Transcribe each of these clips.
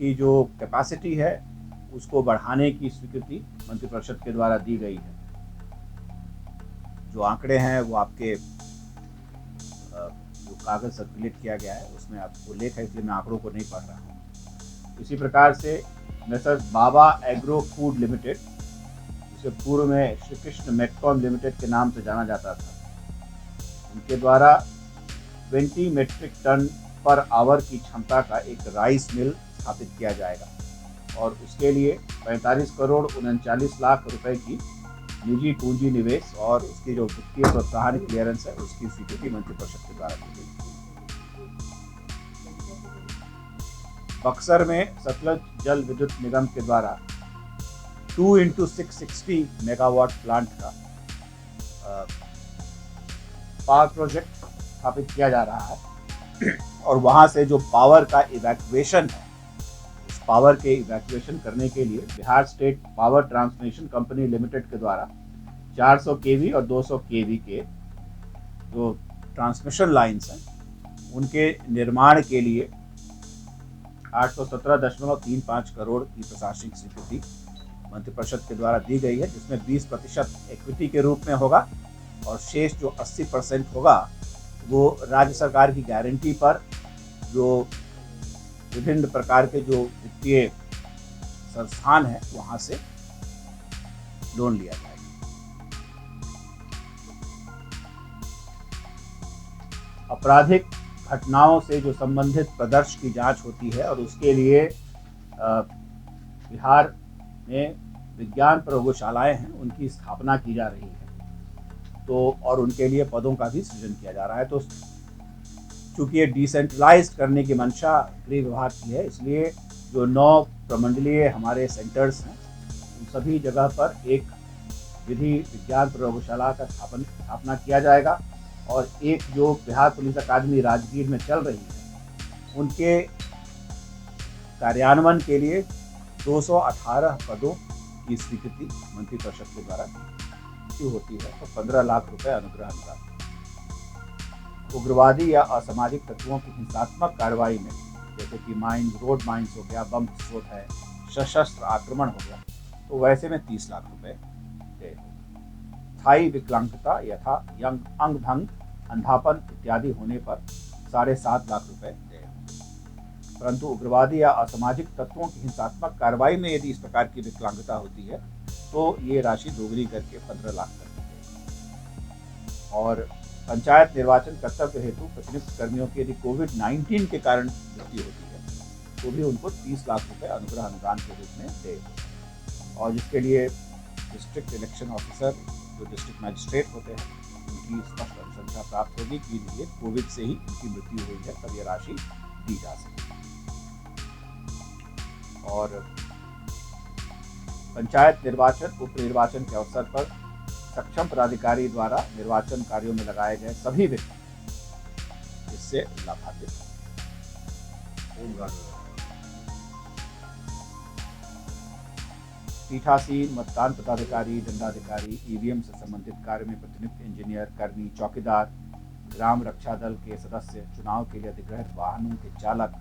उनकी जो कैपेसिटी है उसको बढ़ाने की स्वीकृति मंत्रिपरिषद के द्वारा दी गई है। जो आंकड़े हैं वो आपके जो कागज़ सर्कुलेट किया गया है उसमें आपको उल्लेख है, इसलिए मैं आंकड़ों को नहीं पढ़ रहा हूँ। इसी प्रकार से मेसर्स बाबा एग्रो फूड लिमिटेड, जिसे पूर्व में श्री कृष्ण मेटकॉम लिमिटेड के नाम से जाना जाता था, उनके द्वारा 20 मेट्रिक टन पर आवर की क्षमता का एक राइस मिल स्थापित किया जाएगा और उसके लिए 45 करोड़ 39 लाख रुपए की निजी पूंजी निवेश और उसकी जो वित्तीय प्रोत्साहन क्लियरेंस है उसकी स्वीकृति मंत्रिपरिषद के द्वारा दी गई। बक्सर में सतलज जल विद्युत निगम के द्वारा 2x660 मेगावाट प्लांट का पावर प्रोजेक्ट स्थापित किया जा रहा है और वहाँ से जो पावर का इवैक्यूएशन है, उस पावर के इवैक्यूएशन करने के लिए Bihar state power transmission company limited के द्वारा 400 केवी और 200 केवी के जो ट्रांसमिशन लाइन्स हैं उनके निर्माण के लिए 817.35 करोड़ की प्रशासनिक स्वीकृति मंत्रिपरिषद के द्वारा दी गई है, जिसमें 20% इक्विटी के रूप में होगा और शेष जो 80% होगा वो राज्य सरकार की गारंटी पर जो विभिन्न प्रकार के जो वित्तीय संस्थान हैं वहाँ से लोन लिया जाएगा। आपराधिक घटनाओं से जो संबंधित प्रदर्श की जांच होती है और उसके लिए बिहार में विज्ञान प्रयोगशालाएं हैं उनकी स्थापना की जा रही है, तो और उनके लिए पदों का भी सृजन किया जा रहा है। तो चूँकि ये डिसेंट्रलाइज्ड करने की मंशा गृह विभाग की है, इसलिए जो 9 प्रमंडलीय हमारे सेंटर्स हैं उन सभी जगह पर एक विधि विज्ञान प्रयोगशाला का स्थापना किया जाएगा और एक जो बिहार पुलिस अकादमी राजगीर में चल रही है उनके कार्यान्वयन के लिए 218 पदों की स्वीकृति मंत्रिपरिषद के द्वारा दी होती है। तो 15 लाख रुपए अनुग्रह अनुदान। उग्रवादी या असामाजिक तत्वों की हिंसात्मक कार्रवाई में जैसे कि माइंस, रोड माइंस हो गया, बम विस्फोट है, सशस्त्र आक्रमण हो गया, तो वैसे में 30 लाख रुपए दे। स्थायी विकलांगता यथा अंग भंग, अंधापन इत्यादि होने पर 7.5 लाख रुपए दे। परंतु उग्रवादी या असामाजिक तत्वों की हिंसात्मक कार्रवाई में यदि इस प्रकार की विकलांगता होती है तो ये राशि दोगुनी करके 15 लाख कर दी गई। और पंचायत निर्वाचन कर्तव्य हेतु प्रतिनियुक्त कर्मियों की यदि कोविड-19 के कारण मृत्यु होती है तो भी उनको 30 लाख रुपए अनुग्रह अनुदान के रूप में दे। और जिसके लिए डिस्ट्रिक्ट इलेक्शन ऑफिसर जो डिस्ट्रिक्ट मजिस्ट्रेट होते हैं उनकी स्पष्ट अनुशंसा प्राप्त होगी कि ये कोविड से ही उनकी मृत्यु हुई है, तब ये राशि दी जा सके। और पंचायत निर्वाचन उप निर्वाचन के अवसर पर सक्षम पदाधिकारी द्वारा निर्वाचन कार्यों में लगाए गए सभी व्यक्ति इससे लाभान्वित होंगे। पीठासीन मतदान पदाधिकारी, दंडाधिकारी, ईवीएम से संबंधित कार्य में प्रतिनियुक्त इंजीनियर, कर्मी, चौकीदार, ग्राम रक्षा दल के सदस्य, चुनाव के लिए अधिग्रहित वाहनों के चालक,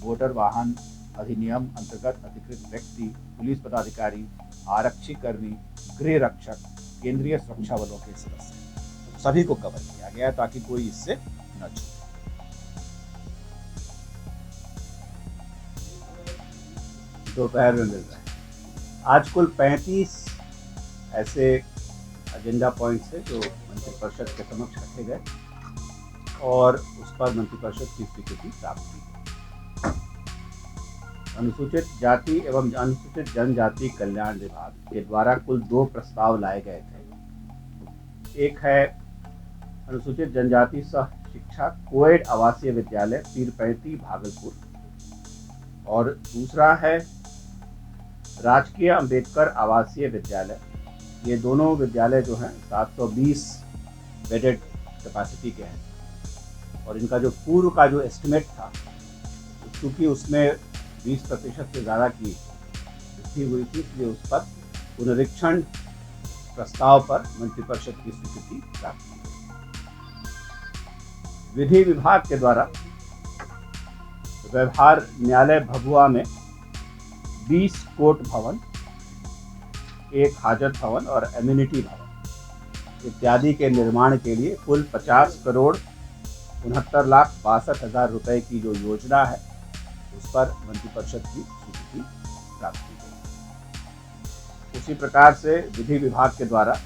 वोटर वाहन अधिनियम अंतर्गत अधिकृत व्यक्ति, पुलिस पदाधिकारी, आरक्षी कर्मी, गृह रक्षक, केंद्रीय सुरक्षा बलों के सदस्य, सभी को कवर किया गया है ताकि कोई इससे न छूटे। दोपहर में मिल रहा है। आज कुल 35 ऐसे एजेंडा पॉइंट्स है जो मंत्रिपरिषद के समक्ष रखे गए और उस पर मंत्रिपरिषद की स्वीकृति प्राप्त की गई। अनुसूचित जाति एवं अनुसूचित जनजाति कल्याण विभाग के द्वारा कुल 2 प्रस्ताव लाए गए थे। एक है अनुसूचित जनजाति सह शिक्षा कोएड आवासीय विद्यालय पीरपैंती भागलपुर और दूसरा है राजकीय अंबेडकर आवासीय विद्यालय। ये दोनों विद्यालय जो हैं 720 बेडेड कैपेसिटी के हैं और इनका जो पूर्व का जो एस्टिमेट था क्योंकि उसमें 20% से ज़्यादा की वृद्धि हुई थी, इसलिए उस पर पुनरीक्षण प्रस्ताव पर मंत्रिपरिषद की स्वीकृति प्राप्त की गई। विधि विभाग के द्वारा व्यवहार न्यायालय भभुआ में 20 कोर्ट भवन, एक हाजत भवन और एम्यूनिटी भवन इत्यादि के निर्माण के लिए कुल 50,69,62,62 रुपए की जो योजना है उस पर मंत्रिपरिषद की स्वीकृति प्राप्त की गई। उसी प्रकार से विधि विभाग के द्वारा